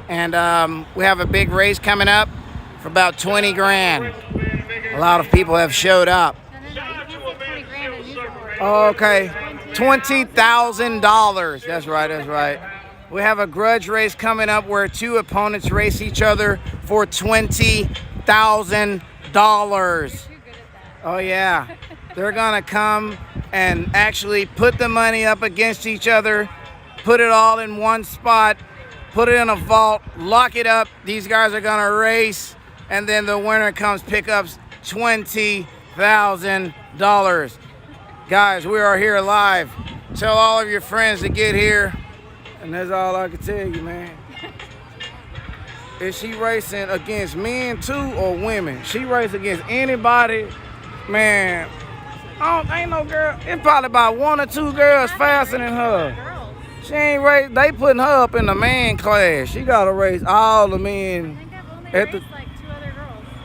And we have a big race coming up for about 20 grand. A lot of people have showed up. Okay, $20,000. That's right, that's right. We have a grudge race coming up where two opponents race each other for $20,000. Oh yeah, they're gonna come and actually put the money up against each other, put it all in one spot, put it in a vault, lock it up. These guys are gonna race, and then the winner comes pick up $20,000. Guys, we are here live. Tell all of your friends to get here. And that's all I can tell you, man. Is she racing against men too or women? She race against anybody, man. Ain't no girl. It's probably about one or two girls faster than her. She ain't race. They putting her up in the man class. She gotta race all the men.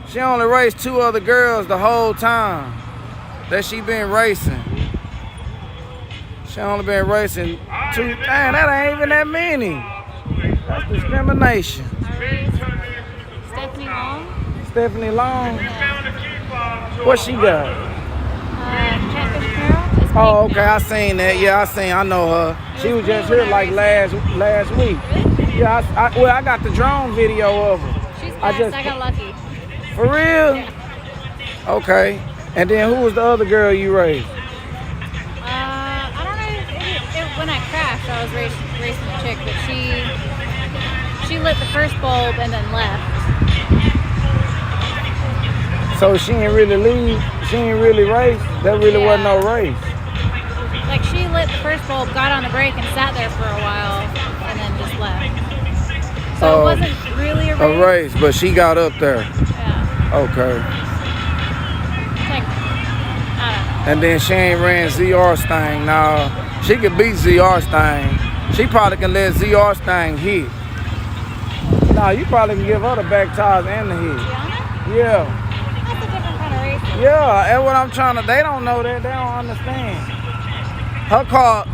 She only raced two other girls the whole time that she been racing. She only been racing two. Damn, that ain't even that many. That's discrimination. Stephanie Long. Stephanie Long. What she got? Catfish Carol. Oh, okay. I seen that. Yeah, I know her. She was just here like last week. Yeah, well, I got the drone video of her. She's fast. I got lucky. For real? Yeah. Okay. And then who was the other girl you raced? I don't know. When I crashed, I was racing a chick, but she lit the first bulb and then left. So she ain't really leave. She ain't really race. That really wasn't no race. Like she lit the first bulb, got on the brake, and sat there for a while, and then just left. So it wasn't really a race. A race, but she got up there. Yeah. Okay. Like, I don't know. And then she ain't ran ZR Sting. Now, she could beat ZR Sting. She probably can let ZR Sting hit. Nah, you probably can give her the back tires and the hit. Yeah. That's a different kind of race. Yeah, that's what I'm trying to. They don't know that. They don't understand. Her car,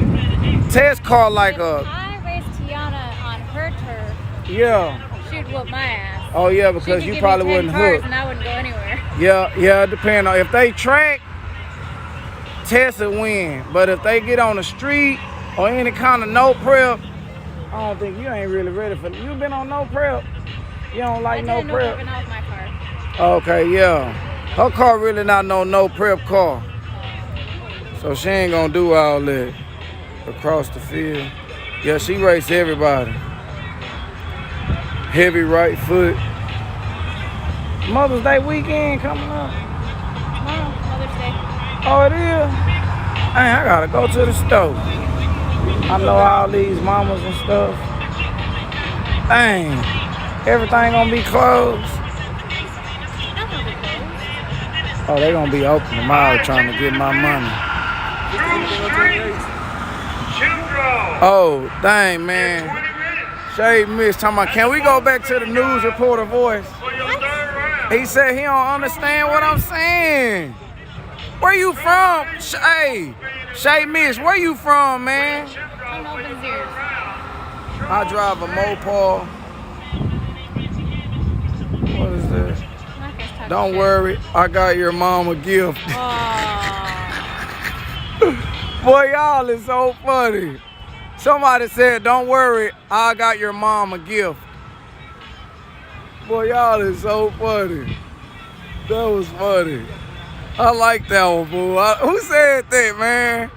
Tess car like if I raced Tiana on her turf, yeah. she'd whoop my ass. Oh yeah, because you probably wouldn't hook. And I wouldn't go anywhere. Yeah, it depends on if they track. Tess will win, but if they get on the street or any kind of no prep, I don't think you ain't really ready for. You been on no prep? You don't like no prep? I didn't my car. Okay, yeah. Her car really not no prep car. So she ain't gonna do all that across the field. Yeah, she raced everybody. Heavy right foot. Mother's Day weekend coming up. Tomorrow, Mother's Day. Oh, it is? Hey, I gotta go to the store. I know all these mamas and stuff. Dang, everything gonna be closed. Oh, they gonna be open tomorrow trying to get my money. Oh, dang, man. Shay missed talking about, can we go back to the news reporter voice? He said he don't understand what I'm saying. Where you from? Shay Miss, where you from, man? I'm open ears. I drive a Mopar. What is this? Don't worry, I got your mom a gift. Boy, y'all is so funny. Somebody said, don't worry, I got your mom a gift. Boy, y'all is so funny. That was funny. I like that one, boy. Who said that, man?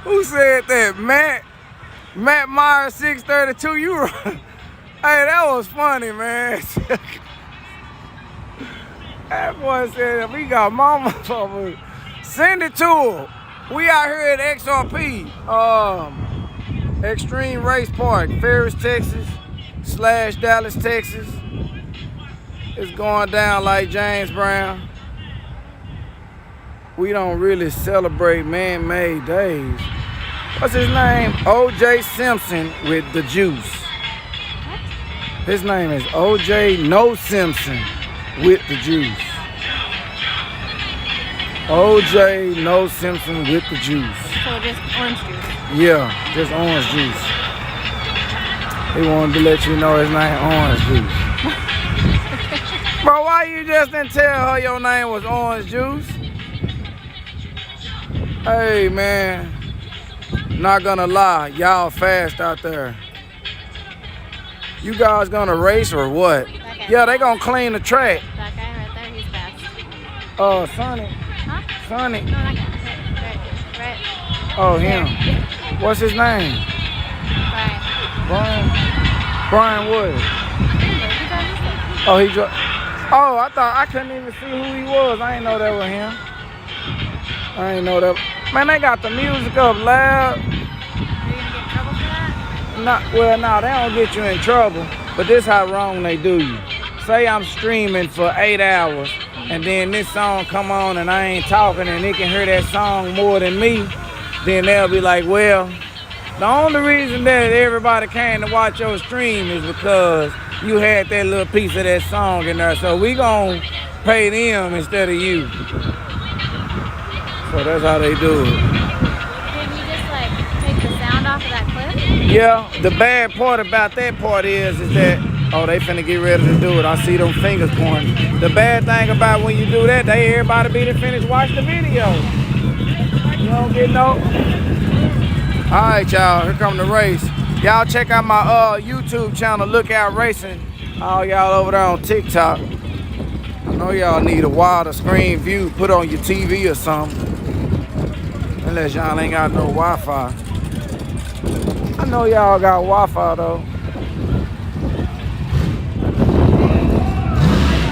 Who said that? Matt Myers, 632. You were. Hey, that was funny, man. That boy said, we got mama. Send it to him. We out here at XRP, Extreme Race Park, Ferris, Texas, / Dallas, Texas. It's going down like James Brown. We don't really celebrate man-made days. What's his name? O.J. Simpson with the juice. His name is O.J. No Simpson with the juice. O.J. No Simpson with the juice. So just orange juice? Yeah, just orange juice. He wanted to let you know his name Orange Juice. Bro, why you just didn't tell her your name was Orange Juice? Hey, man. Not gonna lie, y'all fast out there. You guys gonna race or what? Okay. Yeah, they gonna clean the track. That guy right there, he's fast. Sonny. Huh? Sonny. No, that guy. Right. Oh, him. What's his name? Right. Brian Wood. Oh, he drove. Oh, I thought I couldn't even see who he was. I didn't know that was him. I ain't know that. Man, they got the music up loud. Are you gonna get in trouble for that? Well, they don't get you in trouble. But this how wrong they do you. Say I'm streaming for 8 hours, and then this song come on, and I ain't talking, and they can hear that song more than me. Then they'll be like, well, the only reason that everybody came to watch your stream is because you had that little piece of that song in there. So we gonna pay them instead of you. So that's how they do it. Didn't you just like take the sound off of that clip? Yeah, the bad part about that part is that, oh, they finna get ready to do it. I see them fingers pointing. The bad thing about when you do that, everybody be to finish watch the video. You don't get no. All right, y'all, here come the race. Y'all check out my YouTube channel, Lookout Racing. All y'all over there on TikTok. I know y'all need a wider screen view put on your TV or something. Unless y'all ain't got no Wi-Fi. I know y'all got Wi-Fi though.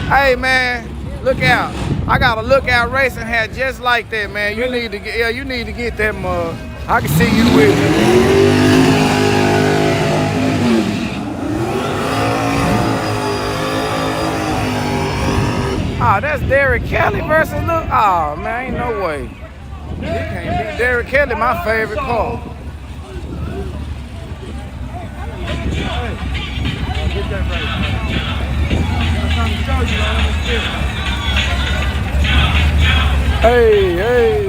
Hey man, look out. I got a Lookout Racing hat just like that, man. You need to get that mug. I can see you with it. Oh, that's Derek Kelly versus Luke. Oh man, ain't no way. You can't beat Derek Kelly, my favorite car. Get that right. Hey, hey.